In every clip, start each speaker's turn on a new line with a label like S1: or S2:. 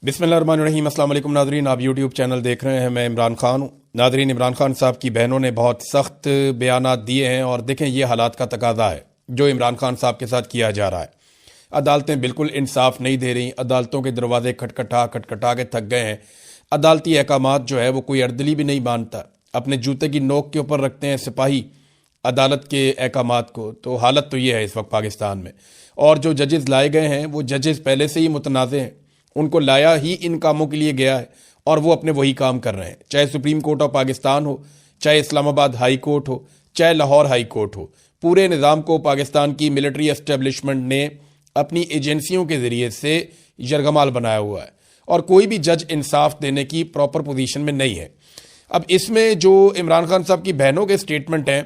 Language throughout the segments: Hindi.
S1: बिस्मिल्लाहिर्रहमानिर्रहीम। अस्सलाम वालेकुम नाज़रीन, आप यूट्यूब चैनल देख रहे हैं। मैं इमरान खान हूँ। नाज़रीन, इमरान खान साहब की बहनों ने बहुत सख्त बयानात दिए हैं और देखें ये हालात का तकाजा है जो इमरान खान साहब के साथ किया जा रहा है। अदालतें बिल्कुल इंसाफ नहीं दे रही, अदालतों के दरवाजे खटखटा के थक गए हैं। अदालती अहकामात जो है वो कोई अर्दली भी नहीं मानता, अपने जूते की नोक के ऊपर रखते हैं सिपाही अदालत के अहकामात को। तो हालत तो ये है इस वक्त पाकिस्तान में। और जो जजेस लाए गए हैं वो जजेस पहले से ही मुतनाज़े हैं, उनको लाया ही इन कामों के लिए गया है और वो अपने वही काम कर रहे हैं। चाहे सुप्रीम कोर्ट ऑफ पाकिस्तान हो, चाहे इस्लामाबाद हाई कोर्ट हो, चाहे लाहौर हाई कोर्ट हो, पूरे निज़ाम को पाकिस्तान की मिलिट्री एस्टेब्लिशमेंट ने अपनी एजेंसियों के ज़रिए से यरगमाल बनाया हुआ है और कोई भी जज इंसाफ देने की प्रॉपर पोजीशन में नहीं है। अब इसमें जो इमरान खान साहब की बहनों के स्टेटमेंट हैं,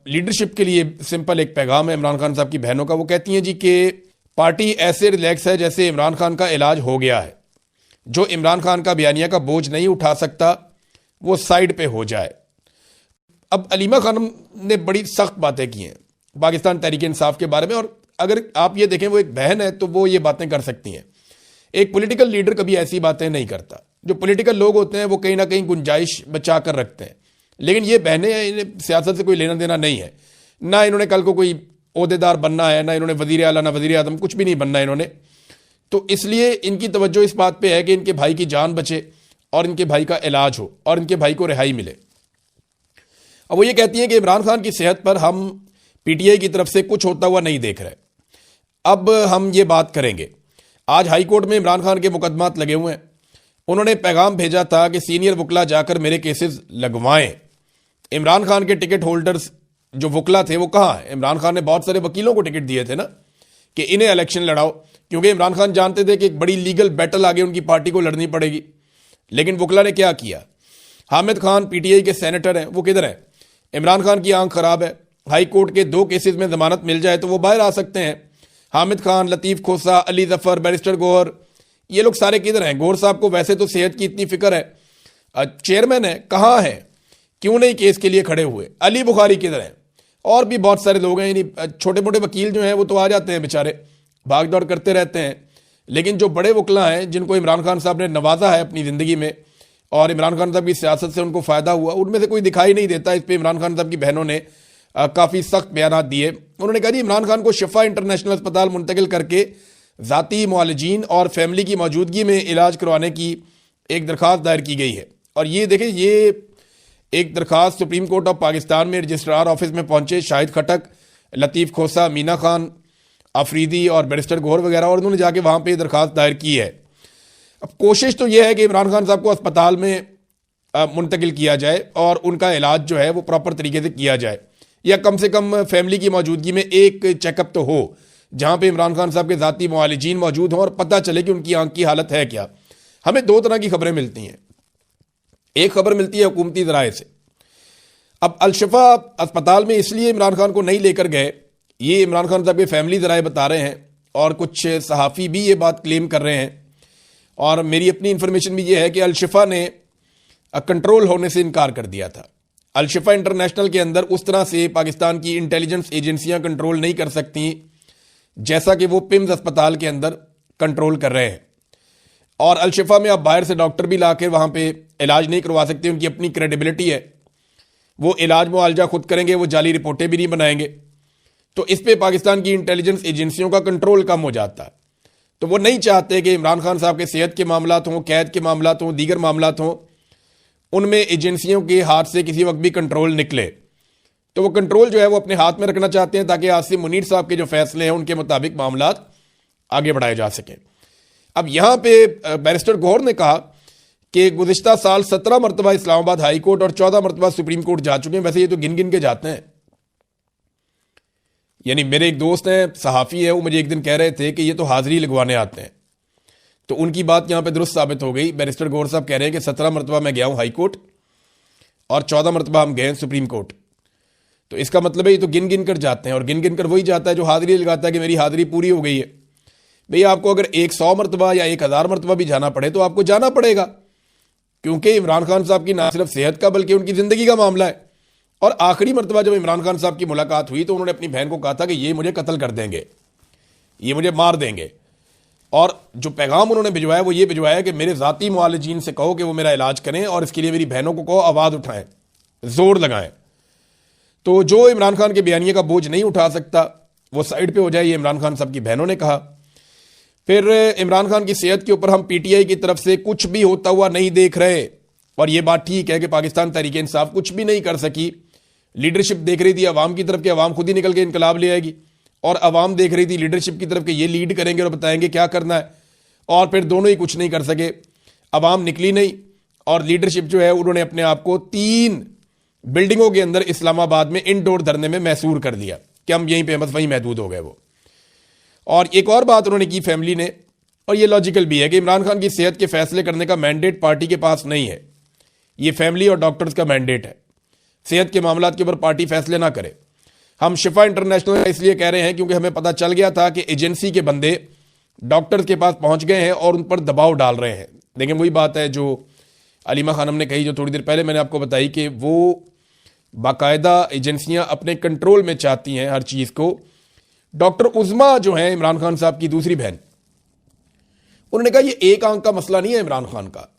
S1: लीडरशिप के लिए सिंपल एक पैगाम है इमरान खान साहब की बहनों का। वो कहती हैं जी कि पार्टी ऐसे रिलैक्स है जैसे इमरान खान का इलाज हो गया है। जो इमरान खान का बयानिया का बोझ नहीं उठा सकता वो साइड पे हो जाए। अब अलीमा खानम ने बड़ी सख्त बातें की हैं पाकिस्तान तहरीक इंसाफ के बारे में, और अगर आप ये देखें वो एक बहन है तो वो ये बातें कर सकती हैं। एक पॉलिटिकल लीडर कभी ऐसी बातें नहीं करता। जो पॉलिटिकल लोग होते हैं वो कहीं ना कहीं गुंजाइश बचा कर रखते हैं, लेकिन ये बहनें हैं, इन्हें सियासत से कोई लेना देना नहीं है। ना इन्होंने कल को कोई ओहदेदार बनना है, ना इन्होंने वजीर आला ना वजीर आजम, कुछ भी नहीं बनना है इन्होंने। तो इसलिए इनकी तवज्जो इस बात पे है कि इनके भाई की जान बचे और इनके भाई का इलाज हो और इनके भाई को रिहाई मिले। अब वो ये कहती हैं कि इमरान खान की सेहत पर हम पीटीआई की तरफ से कुछ होता हुआ नहीं देख रहे। अब हम ये बात करेंगे। आज हाई कोर्ट में इमरान खान के मुकदमात लगे हुए हैं। उन्होंने पैगाम भेजा था कि सीनियर वकला जाकर मेरे केसेस लगवाएं। इमरान खान के टिकट होल्डर्स जो वकला थे वो कहाँ है? इमरान खान ने बहुत सारे वकीलों को टिकट दिए थे ना कि इन्हें इलेक्शन लड़ाओ, क्योंकि इमरान खान जानते थे कि एक बड़ी लीगल बैटल आगे उनकी पार्टी को लड़नी पड़ेगी। लेकिन वकला ने क्या किया? हामिद खान पीटीआई के सेनेटर हैं, वो किधर हैं? इमरान खान की आंख खराब है। हाई कोर्ट के 2 केसेस में जमानत मिल जाए तो वो बाहर आ सकते हैं। हामिद खान, लतीफ़ खोसा, अली जफर, बैरिस्टर गौहर, ये लोग सारे किधर हैं? गौहर साहब को वैसे तो सेहत की इतनी फिक्र है, चेयरमैन है, कहाँ है? क्यों नहीं केस के लिए खड़े हुए? अली बुखारी किधर है? और भी बहुत सारे लोग हैं। यानी छोटे मोटे वकील जो हैं वो तो आ जाते हैं बेचारे, भाग दौड़ करते रहते हैं, लेकिन जो बड़े वकला हैं जिनको इमरान खान साहब ने नवाजा है अपनी ज़िंदगी में और इमरान खान साहब की सियासत से उनको फ़ायदा हुआ, उनमें से कोई दिखाई नहीं देता। इस पर इमरान खान साहब की बहनों ने काफ़ी सख्त बयान दिए। उन्होंने कहा जी इमरान खान को शिफा इंटरनेशनल अस्पताल मुंतकिल करके ज़ाती मुआलिजीन और फैमिली की मौजूदगी में इलाज करवाने की एक दरख्वास्त दायर की गई है। और ये देखें, ये एक दरखास्त सुप्रीम कोर्ट ऑफ पाकिस्तान में रजिस्ट्रार ऑफिस में पहुंचे शाहिद खटक, लतीफ़ खोसा, मीना खान, अफरीदी और बैरिस्टर गौहर वगैरह, और उन्होंने जाके वहाँ पे दरखास्त दायर की है। अब कोशिश तो यह है कि इमरान खान साहब को अस्पताल में मुंतकिल किया जाए और उनका इलाज जो है वो प्रॉपर तरीके से किया जाए, या कम से कम फैमिली की मौजूदगी में एक चेकअप तो हो जहाँ पे इमरान खान साहब के ज़ाती मुआलिजीन मौजूद हों और पता चले कि उनकी आंख की हालत है क्या। हमें 2 तरह की खबरें मिलती हैं। एक खबर मिलती है हुकूमती ज़राए से। अब अलशिफा अस्पताल में इसलिए इमरान खान को नहीं लेकर गए, ये इमरान खान साहब के फैमिली ज़राए बता रहे हैं और कुछ सहाफ़ी भी ये बात क्लेम कर रहे हैं। और मेरी अपनी इंफॉर्मेशन भी ये है कि अलशिफा ने कंट्रोल होने से इनकार कर दिया था। अलशिफा इंटरनेशनल के अंदर उस तरह से पाकिस्तान की इंटेलिजेंस एजेंसियां कंट्रोल नहीं कर सकती जैसा कि वो पिम्स अस्पताल के अंदर कंट्रोल कर रहे हैं। और अलशिफा में आप बाहर से डॉक्टर भी ला के वहाँ पे इलाज नहीं करवा सकते, उनकी अपनी क्रेडिबिलिटी है, वो इलाज मुआलजा खुद करेंगे, वो जाली रिपोर्टें भी नहीं बनाएंगे। तो इस पे पाकिस्तान की इंटेलिजेंस एजेंसियों का कंट्रोल कम हो जाता है। तो वो नहीं चाहते कि इमरान खान साहब के सेहत के मामलात हों, कैद के मामलात हों, दीगर मामलात हों, उनमें एजेंसियों के हाथ से किसी वक्त भी कंट्रोल निकले। तो वो कंट्रोल जो है वो अपने हाथ में रखना चाहते हैं ताकि आसिम मुनीर साहब के जो फैसले हैं उनके मुताबिक मामलात आगे बढ़ाए जा सकें। अब यहाँ पे बैरिस्टर गौहर ने कहा कि गुज़िश्ता साल 17 मरतबा इस्लामाबाद हाई कोर्ट और 14 मरतबा सुप्रीम कोर्ट जा चुके हैं। वैसे ये तो गिन गिन के जाते हैं। यानी मेरे एक दोस्त हैं, सहाफ़ी है, वो मुझे एक दिन कह रहे थे कि ये तो हाजिरी लगवाने आते हैं। तो उनकी बात यहाँ पे दुरुस्त साबित हो गई। बैरिस्टर गौहर साहब कह रहे हैं कि 17 मरतबा मैं गया हूँ हाई कोर्ट और 14 मरतबा हम गए हैं सुप्रीम कोर्ट। तो इसका मतलब है ये तो गिन गिन कर जाते हैं, और गिन गिन कर वही जाता है जो हाजिरी लगाता है कि मेरी हाजिरी पूरी हो गई है। भैया आपको अगर 100 मरतबा या 1000 मरतबा भी जाना पड़े तो आपको जाना पड़ेगा, क्योंकि इमरान खान साहब की ना सिर्फ सेहत का बल्कि उनकी ज़िंदगी का मामला है। और आखिरी मरतबा जब इमरान खान साहब की मुलाकात हुई तो उन्होंने अपनी बहन को कहा था कि ये मुझे कत्ल कर देंगे, ये मुझे मार देंगे। और जो पैगाम उन्होंने भिजवाया वो ये भिजवाया कि मेरे ज़ाती मुआलिजीन से कहो कि वो मेरा इलाज करें और इसके लिए मेरी बहनों को कहो आवाज़ उठाएं, जोर लगाएं। तो जो इमरान खान के बयानिए का बोझ नहीं उठा सकता वो साइड पे हो जाए, ये इमरान खान साहब की बहनों ने कहा। फिर इमरान खान की सेहत के ऊपर हम पीटीआई की तरफ से कुछ भी होता हुआ नहीं देख रहे, और ये बात ठीक है कि पाकिस्तान तहरीक इंसाफ कुछ भी नहीं कर सकी। लीडरशिप देख रही थी अवाम की तरफ कि अवाम खुद ही निकल के इनकलाब ले आएगी, और अवाम देख रही थी लीडरशिप की तरफ कि ये लीड करेंगे और बताएंगे क्या करना है, और फिर दोनों ही कुछ नहीं कर सके। अवाम निकली नहीं और लीडरशिप जो है उन्होंने अपने आप को 3 बिल्डिंगों के अंदर इस्लामाबाद में इंडोर धरने में मैसूर कर दिया कि हम यहीं पे बस वहीं महदूद हो गए वो। और एक और बात उन्होंने की फैमिली ने, और ये लॉजिकल भी है कि इमरान खान की सेहत के फैसले करने का मैंडेट पार्टी के पास नहीं है, ये फैमिली और डॉक्टर्स का मैंडेट है। सेहत के मामलों के ऊपर पार्टी फैसले ना करे। हम शिफा इंटरनेशनल इसलिए कह रहे हैं क्योंकि हमें पता चल गया था कि एजेंसी के बंदे डॉक्टर्स के पास पहुंच गए हैं और उन पर दबाव डाल रहे हैं। लेकिन वही बात है जो अलीमा खानम ने कही, जो थोड़ी देर पहले मैंने आपको बताई, कि वो बाकायदा एजेंसियां अपने कंट्रोल में चाहती हैं हर चीज़ को। डॉक्टर उज़मा जो है इमरान खान साहब की दूसरी बहन, उन्होंने कहा ये एक आंख का मसला नहीं है इमरान खान का,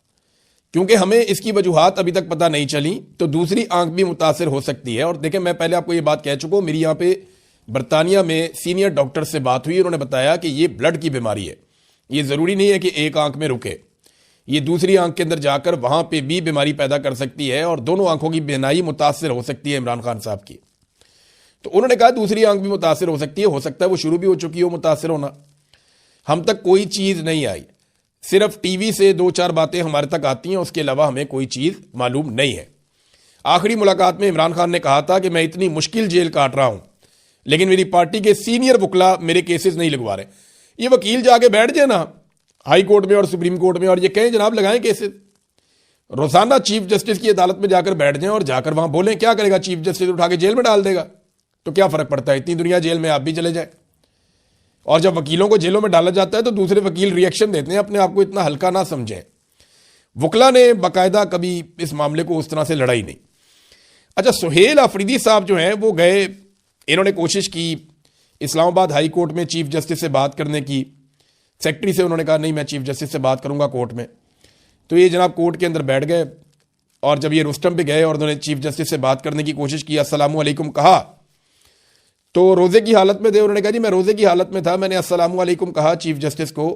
S1: क्योंकि हमें इसकी वजूहात अभी तक पता नहीं चली, तो दूसरी आंख भी मुतासर हो सकती है। और देखें, मैं पहले आपको ये बात कह चुका हूं, मेरी यहाँ पे बरतानिया में सीनियर डॉक्टर से बात हुई, उन्होंने बताया कि ये ब्लड की बीमारी है, ये ज़रूरी नहीं है कि एक आंख में रुके, ये दूसरी आंख के अंदर जाकर वहां पे भी बीमारी पैदा कर सकती है और दोनों आंखों की बीनाई मुतासर हो सकती है इमरान खान साहब की। तो उन्होंने कहा दूसरी आंख भी मुतासर हो सकती है, हो सकता है वो शुरू भी हो चुकी हो मुतासर होना। हम तक कोई चीज़ नहीं आई, सिर्फ टीवी से 2-4 बातें हमारे तक आती हैं, उसके अलावा हमें कोई चीज़ मालूम नहीं है। आखिरी मुलाकात में इमरान खान ने कहा था कि मैं इतनी मुश्किल जेल काट रहा हूं, लेकिन मेरी पार्टी के सीनियर वकला मेरे केसेस नहीं लगवा रहे। ये वकील जाके बैठ जाए ना हाई कोर्ट में और सुप्रीम कोर्ट में और ये कहें जनाब लगाएं केसेस, रोजाना चीफ जस्टिस की अदालत में जाकर बैठ जाएं और जाकर वहां बोलें। क्या करेगा चीफ जस्टिस? उठा के जेल में डाल देगा, तो क्या फर्क पड़ता है, इतनी दुनिया जेल में आप भी चले जाए। और जब वकीलों को जेलों में डाला जाता है तो दूसरे वकील रिएक्शन देते हैं, अपने आप को इतना हल्का ना समझें। वकला ने बाकायदा कभी इस मामले को उस तरह से लड़ाई नहीं। अच्छा, सुहेल अफरीदी साहब जो हैं वो गए, इन्होंने कोशिश की इस्लामाबाद हाई कोर्ट में चीफ जस्टिस से बात करने की। सेक्रेटरी से उन्होंने कहा नहीं मैं चीफ जस्टिस से बात करूंगा कोर्ट में। तो ये जनाब कोर्ट के अंदर बैठ गए, और जब ये रुस्तम पे गए और उन्होंने चीफ जस्टिस से बात करने की कोशिश की, अस्सलामु अलैकुम कहा, तो रोज़े की हालत में थे। उन्होंने कहा जी मैं रोज़े की हालत में था, मैंने अस्सलामु अलैकुम कहा चीफ जस्टिस को,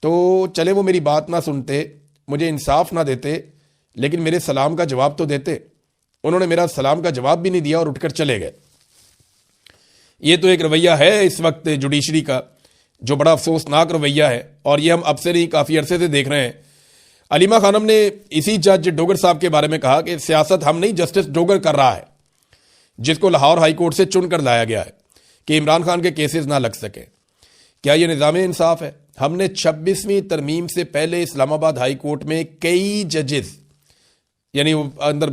S1: तो चले वो मेरी बात ना सुनते, मुझे इंसाफ ना देते, लेकिन मेरे सलाम का जवाब तो देते। उन्होंने मेरा सलाम का जवाब भी नहीं दिया और उठकर चले गए। ये तो एक रवैया है इस वक्त जुडिशरी का, जो बड़ा अफसोसनाक रवैया है, और ये हम अब से नहीं काफ़ी अरसे से देख रहे हैं। अलीमा खानम ने इसी जज डोगर साहब के बारे में कहा कि सियासत हम नहीं, जस्टिस डोगर कर रहा है, जिसको लाहौर हाई कोर्ट से चुन कर लाया गया है कि इमरान खान के केसेस ना लग सके। क्या ये निज़ाम इंसाफ है? हमने 26वीं तरमीम से पहले इस्लामाबाद हाई कोर्ट में कई जजेस, यानी अंदर